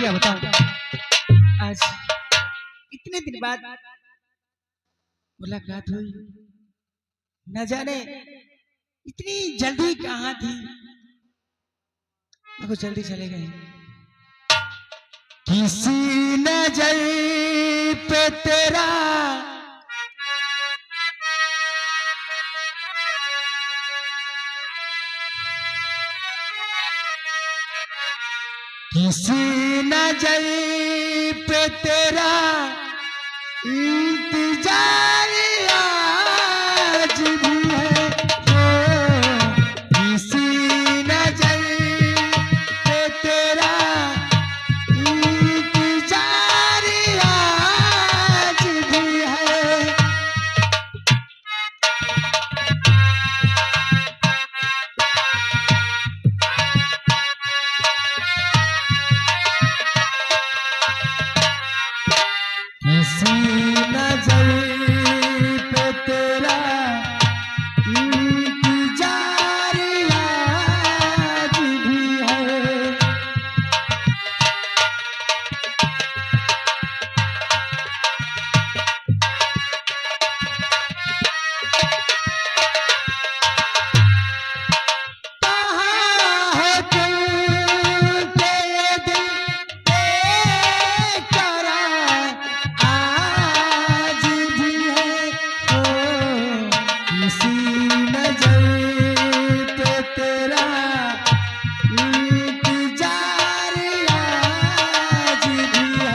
क्या बताऊं, आज इतने दिन बाद मुलाकात हुई, न जाने इतनी जल्दी कहाँ थी, बहुत जल्दी चले गए। किसी नजर पे तेरा किसी नजर पे तेरा इंतजार आज भी है, किसी नजर पे तेरा इंतजार आज भी है। किसी नजर पे तेरा इंतजार आज भी है। कहाँ है तुम के ये दिल बेकरार आज भी है, किसी नजर पे तेरा इंतजार आज भी है।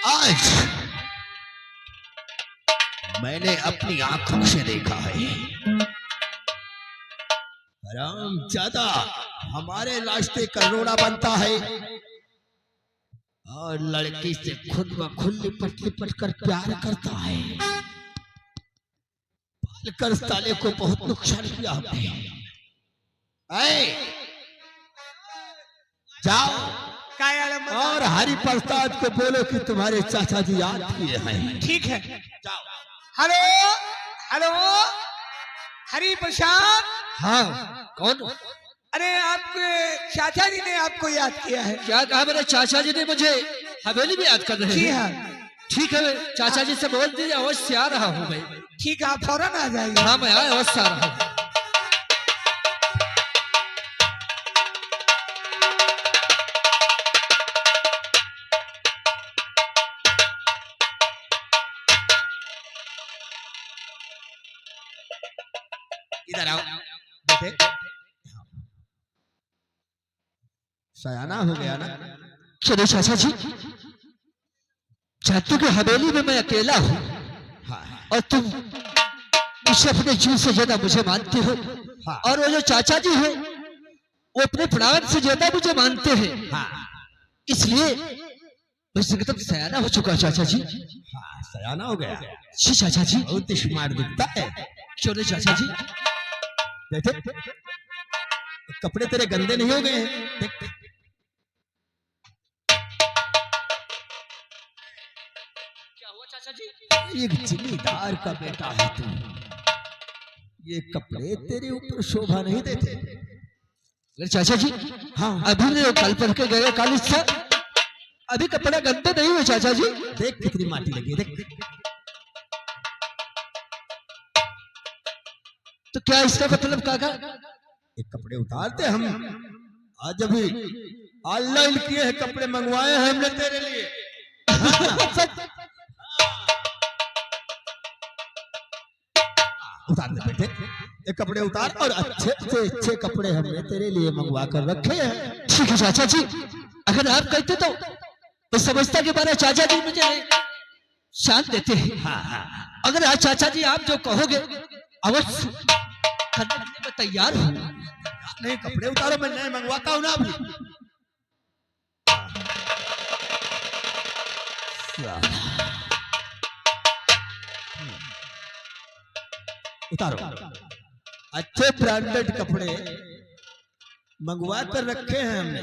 आज मैंने अपनी आंखों से देखा है, हरामजादा हमारे रास्ते का रोड़ा बनता है और लड़की से खुद ब खुद लिपट लिपट कर प्यार करता है। पालकर साले को बहुत नुकसान किया हमने। जाओ और हरि प्रसाद को बोलो कि तुम्हारे चाचा जी याद किए हैं। ठीक है। जाओ। Hello hello, Hari Prasad. हाँ, कौन? अरे आपके चाचा जी ने आपको याद किया है। क्या कहा मेरे चाचा जी ने? मुझे हवेली में याद कर रहे जी हैं। हाँ। ठीक है, चाचा जी से बोल दीजिए अवश्य से आ रहा हूँ मैं। ठीक है, आप फौरन आ जाइए। हाँ, मैं आया अवश्य आ रहा हूँ। इधर आओ बेटे। सयाना हो गया ना? चलो चाचा जी, चाहते कि हवेली में मैं अकेला हूँ और तुम मुझसे अपने जीव से ज्यादा मुझे मानते हो, और वो जो चाचा जी है वो अपने प्राण से ज्यादा मुझे मानते हैं। इसलिए मैं एकदम सयाना हो चुका चाचा जी। सयाना हो गया? जी चाचा जी। बहुत स्मार्ट दिखता है। चलो चाचा जी। बेटे, कपड़े तेरे गंदे नहीं हो गए हैं? देख। क्या हुआ चाचा जी? एक जमींदार का बेटा है तू, ये कपड़े तेरे ऊपर शोभा नहीं देते। अरे चाचा जी, हाँ, अभी ने कल पहन के गए कॉलेज से, अभी कपड़ा गंदे नहीं हुए चाचा जी। देख कितनी माटी लगी है, देख। तो क्या इसका मतलब काका? ये कपड़े उतारते हम आज अभी ऑनलाइन किए हैं, कपड़े मंगवाए हैं हमने तेरे लिए। उतार दे बेटे, ये कपड़े उतार, और अच्छे से अच्छे कपड़े हमने तेरे लिए मंगवा कर रखे हैं। ठीक है चाचा जी, अगर आप कहते तो मैं समझता कि हमारा चाचा जी मुझे शांत देते हैं। अगर आज चाचा जी आप जो कहोगे अवश्य करने में तैयार हूँ। नहीं, कपड़े उतारो, मैं नए मंगवाता हूँ ना अभी। उतारो। अच्छे ब्रांडेड कपड़े मंगवा कर रखे हैं हमने।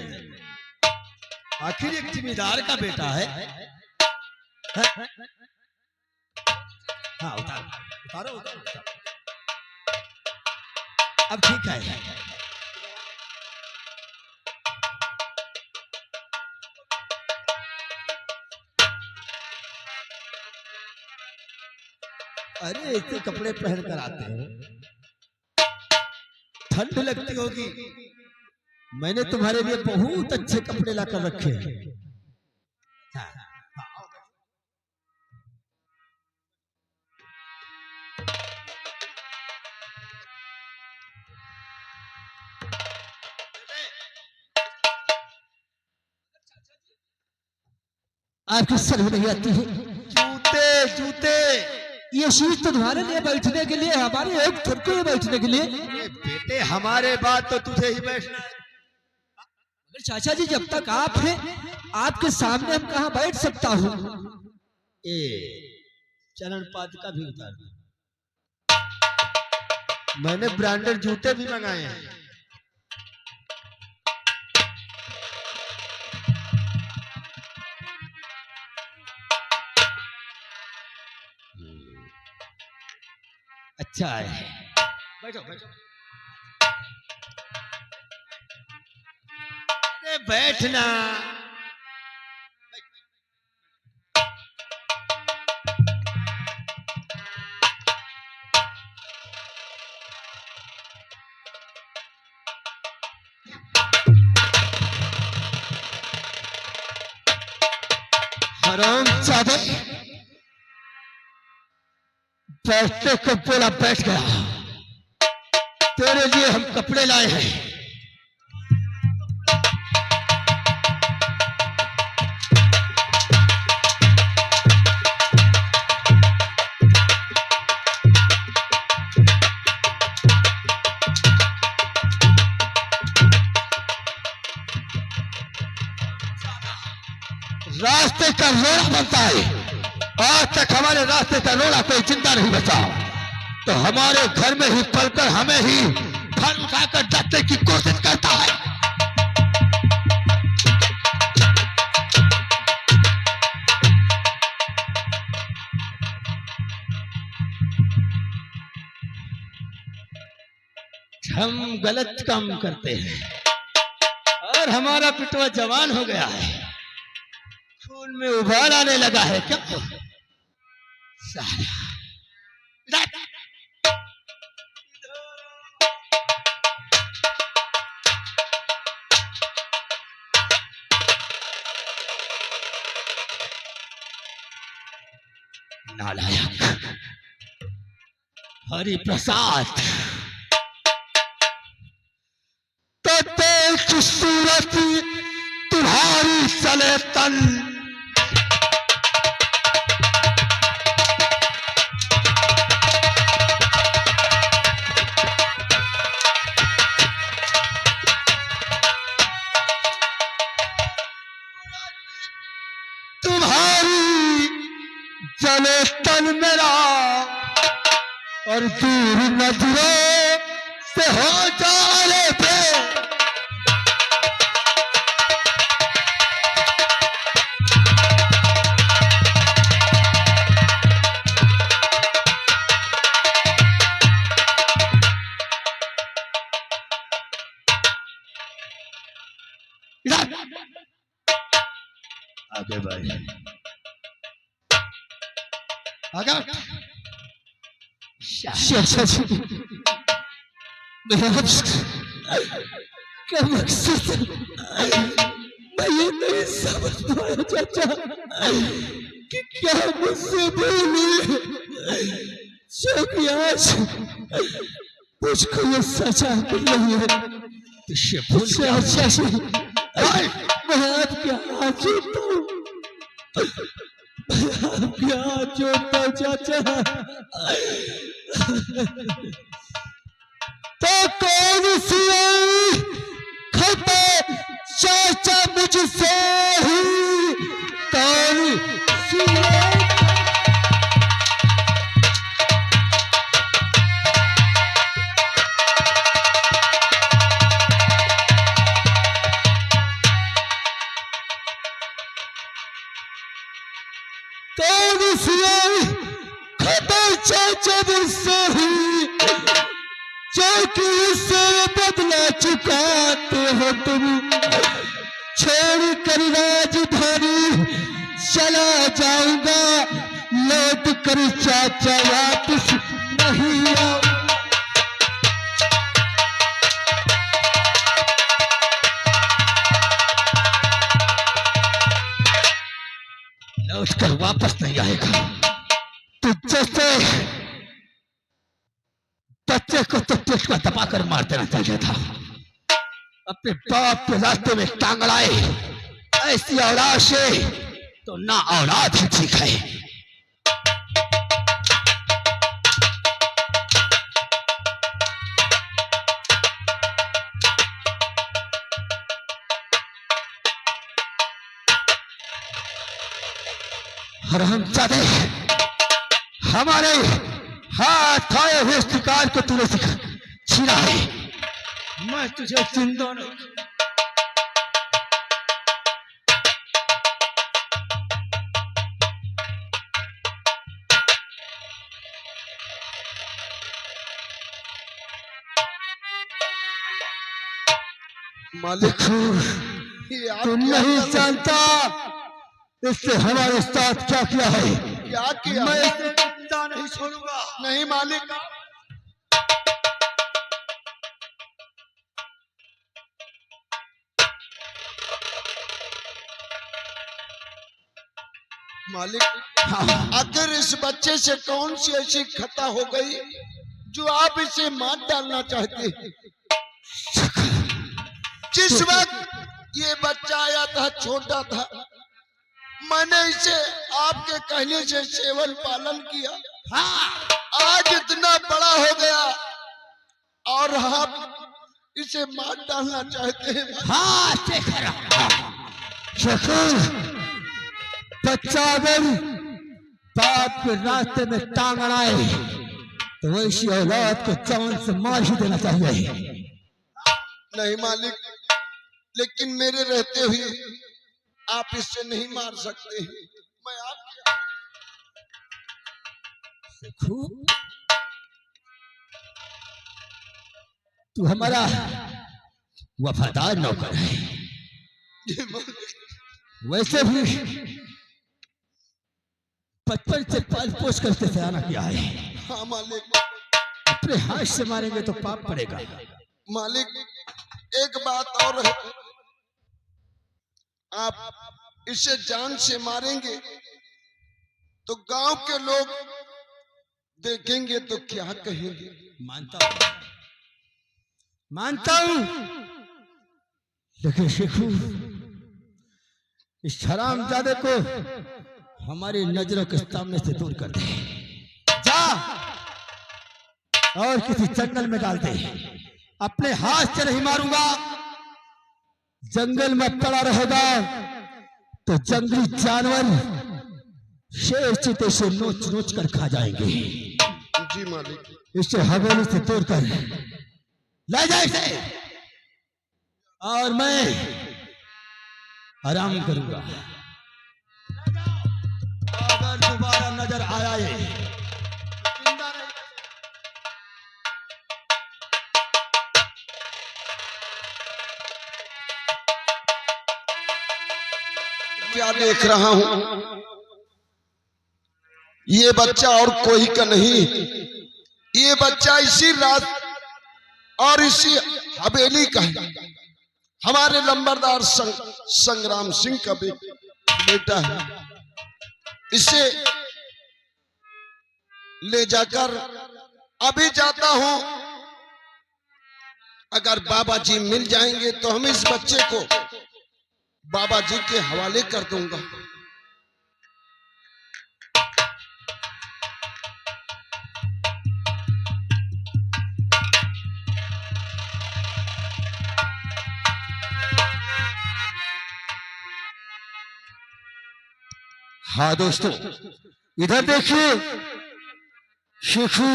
आखिर एक जिम्मेदार का बेटा है। हाँ उतारो उतारो उतारो, उतारो। अब ठीक है। अरे ऐसे कपड़े पहन कर आते हैं, ठंड लगती होगी। मैंने तुम्हारे लिए बहुत अच्छे कपड़े लाकर रखे हैं। हाँ, आपकी शर्म नहीं आती है? जूते जूते। ये शीश तो तुम्हारे लिए बैठने के लिए, हमारे एक खुद को बैठने के लिए। अरे बेटे हमारे बात तो तुझे ही बैठना है। मगर चाचा जी जब तक आप हैं, आपके सामने हम कहाँ बैठ सकता हूँ? ए चरण पाद का भी उतार दो। मैंने ब्रांडेड जूते भी मंगाए हैं। अच्छा है, बैठो बैठो। अरे बैठना। हराम ज्यादा बैठने को बोला, बैठ गया। तेरे लिए हम कपड़े लाए हैं। रास्ते का रोड़ा बनता है। आज तक हमारे रास्ते का रोड़ा कोई चिंता नहीं बचा, तो हमारे घर में ही पलकर हमें ही फल उठाकर डटने की कोशिश करता है। हम गलत काम करते हैं और हमारा पिटवा जवान हो गया है, खून में उबाल आने लगा है। क्या सारा नालायक हरि प्रसाद, तो देख सूरत तुम्हारी चले तन। चले तन मेरा और दूर नजरों से हो जाने पे। आगे बढ़ आगे। चाचा जी, मैं आपका मकसद मैं ये नहीं समझ पाया चाचा कि क्या मुझसे भूल, क्योंकि आज मुझको ये सजा मिल रही है। चाचा जी, मैं आपके हाथ जोड़ता हूँ, क्या जोड़ता चाचा। तो कौन सी खता चाचा मुझसे ही, कौन सी तो खबर चाचा मुझसे ही चौकी से बदला चुकाते हो तुम, छोड़ कर राजधानी चला जाऊंगा, लौट कर चाचा वापस नहीं आऊंगा। लौट कर वापस नहीं आएगा। तो जैसे बच्चे को तो पेट में दबाकर मार देना चाहिए था, अपने बाप के रास्ते में टांग अड़ाए। ऐसी औलाद से तो ना औलाद ही ठीक है। हरामजादे, हमारे हाथ आए हुए शिकार को तूने छीना है। मैं तुझे जिंदा नहीं। मालिक, तुम नहीं जानता इससे हमारे साथ क्या किया है। क्या किया? मैं इसे जिंदा नहीं छोड़ूंगा। नहीं मालिक, मालिक, आखिर इस बच्चे से कौन सी ऐसी खता हो गई जो आप इसे मार डालना चाहते हैं? जिस वक्त ये बच्चा आया था, छोटा था, मैंने इसे आपके कहने से सेवन पालन किया। आज इतना बड़ा हो गया और आप इसे मार डालना चाहते हैं। हाँ, शेखर, बच्चा अगर बाप के रास्ते में टांग अड़ाए तो वैसी औलाद को जान से मार ही देना चाहिए। नहीं मालिक, लेकिन मेरे रहते हुए आप इससे नहीं मार सकते हैं। मैं आपके तू हमारा वफादार नौकर है। वैसे भी बचपन से पाल पोस करके सयाना किया है। हाँ मालिक। अपने हाथ से मारेंगे तो पाप पड़ेगा। मालिक, एक बात और है, आप इसे जान से मारेंगे तो गांव के लोग देखेंगे तो क्या कहेंगे? मानता हूं, लेकिन शेखू, इस हरामजादे को हमारी नजरों के सामने से दूर कर दे। जा और किसी जंगल में डाल दे। अपने हाथ से नहीं मारूंगा। जंगल में पड़ा रहेगा तो जंगली जानवर शेर चीते से नोच नोच कर खा जाएंगे। जी मालिक। इसे हवेली से दूर कर ले जाए इसे, और मैं आराम करूंगा। अगर दोबारा नजर आया ये क्या देख रहा हूं? ये बच्चा और कोई का नहीं, ये बच्चा इसी रात और इसी हवेली का है। हमारे लंबरदार संग्राम सिंह का बेटा है। इसे ले जाकर अभी जाता हूं। अगर बाबा जी मिल जाएंगे तो हम इस बच्चे को बाबा जी के हवाले कर दूंगा। हाँ दोस्तों, इधर देखिए, शेखू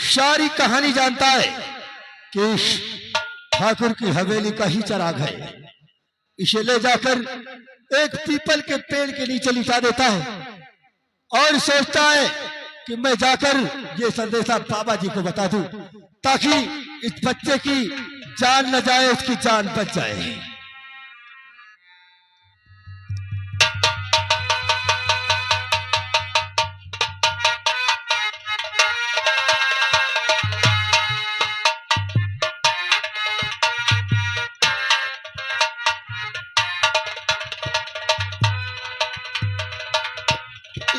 सारी कहानी जानता है कि ठाकुर की हवेली का ही चराग है। इसे ले जाकर एक पीपल के पेड़ के नीचे लिटा देता है और सोचता है कि मैं जाकर ये संदेशा बाबा जी को बता दूं ताकि इस बच्चे की जान न जाए, उसकी जान बच जाए।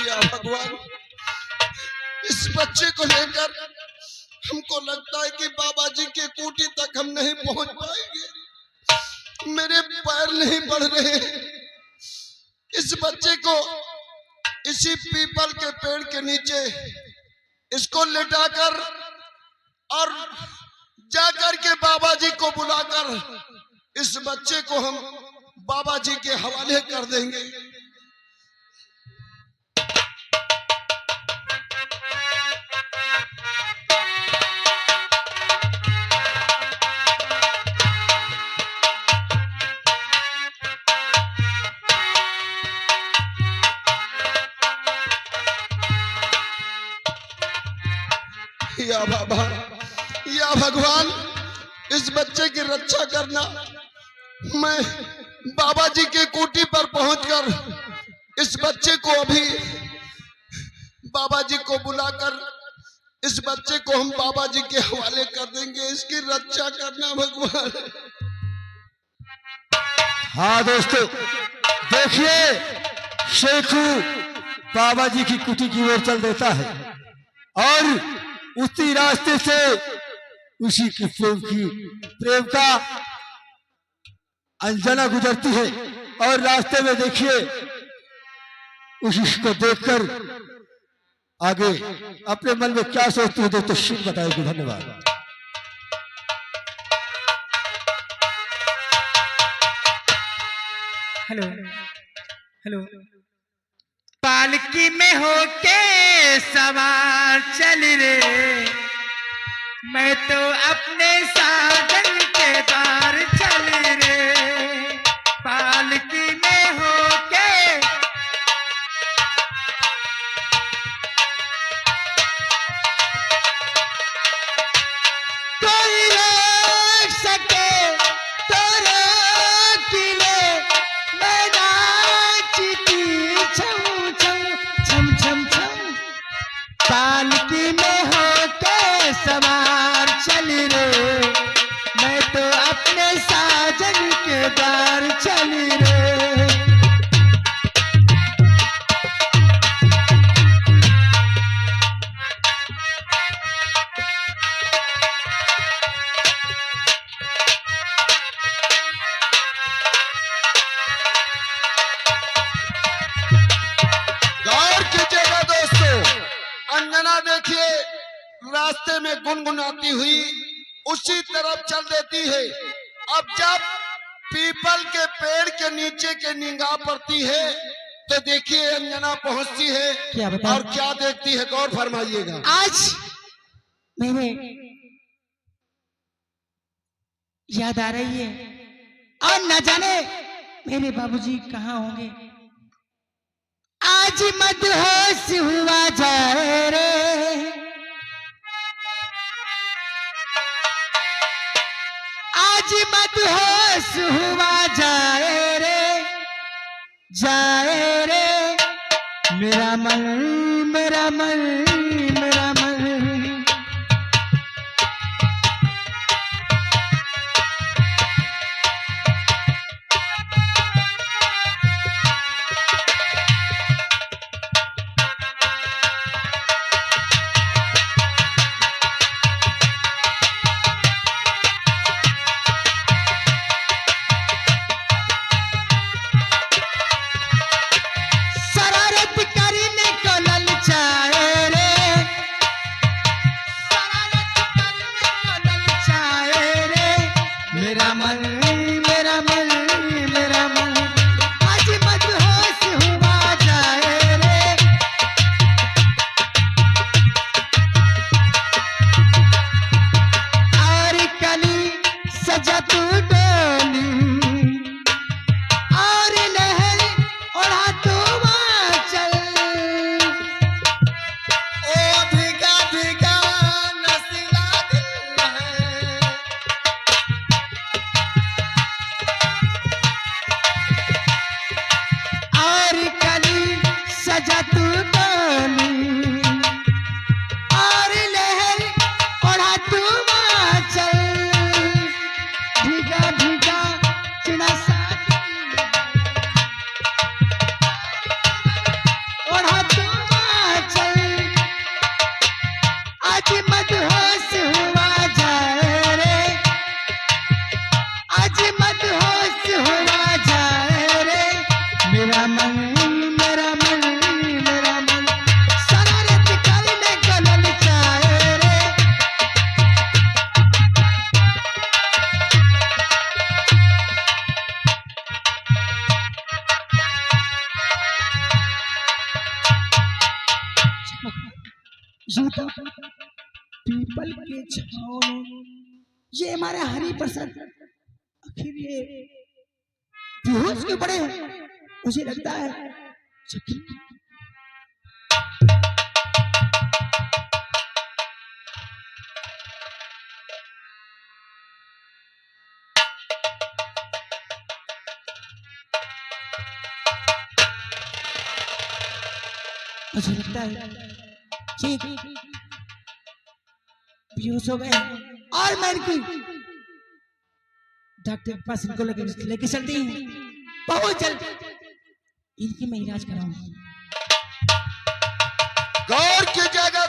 या भगवान, इस बच्चे को लेकर हमको लगता है कि बाबा जी के कुटी तक हम नहीं पहुंच पाएंगे। मेरे पैर नहीं बढ़ रहे। इस बच्चे को इसी पीपल के पेड़ के नीचे इसको लेटाकर और जाकर के बाबा जी को बुलाकर इस बच्चे को हम बाबा जी के हवाले कर देंगे। या बाबा, या भगवान, इस बच्चे की रक्षा करना। मैं बाबा जी के कुटी पर पहुंचकर इस बच्चे को अभी बाबा जी को बुलाकर इस बच्चे को हम बाबा जी के हवाले कर देंगे। इसकी रक्षा करना भगवान। हाँ दोस्तों, देखिए शेखू बाबा जी की कुटी की ओर चल देता है और उसी रास्ते से उसी की प्रेम का अंजना गुजरती है और रास्ते में देखिए उसी को देखकर आगे अपने मन में क्या सोचती है दोस्तों शिव बताएगी। धन्यवाद। Hello hello. पालकी में होके सवार चल रे, मैं तो अपने साधन के द्वार चल रे। पालकी में होके कोई रोक सके तो रोक ले, मैं नाचती छम छम छम छम छम। पालकी में होके सवार चल रे, मैं तो अपने साजन के द्वार चल रे। गौर कीजिएगा दोस्तों, अंजना देखिए रास्ते में गुनगुनाती हुई उसी तरफ चल देती है। अब जब पीपल के पेड़ के नीचे के निगाह पड़ती है तो देखिए अंजना पहुंचती है। क्या बताएं? और क्या देखती है, गौर फरमाइएगा। आज मेरे याद आ रही है और न जाने मेरे बाबूजी कहाँ होंगे। आज मदहोश हुआ जाए रे, आज मदहोश हुआ जाए रे, जाए रे मेरा मन, मेरा मन, मेरा मन। शरारत करने को ललचाए रे, जूता पीपल के छांव में ये हमारे हरि प्रसाद आखिर ये बेहोश क्यों पड़े हैं? मुझे लगता है मुझे लगता है कि बेहोश हो गए और मैं इनकी डॉक्टर के पास इनको लेके चलती हूँ। बहुत जल्द इनकी मैं इलाज कराऊंगी। गौर कीजिएगा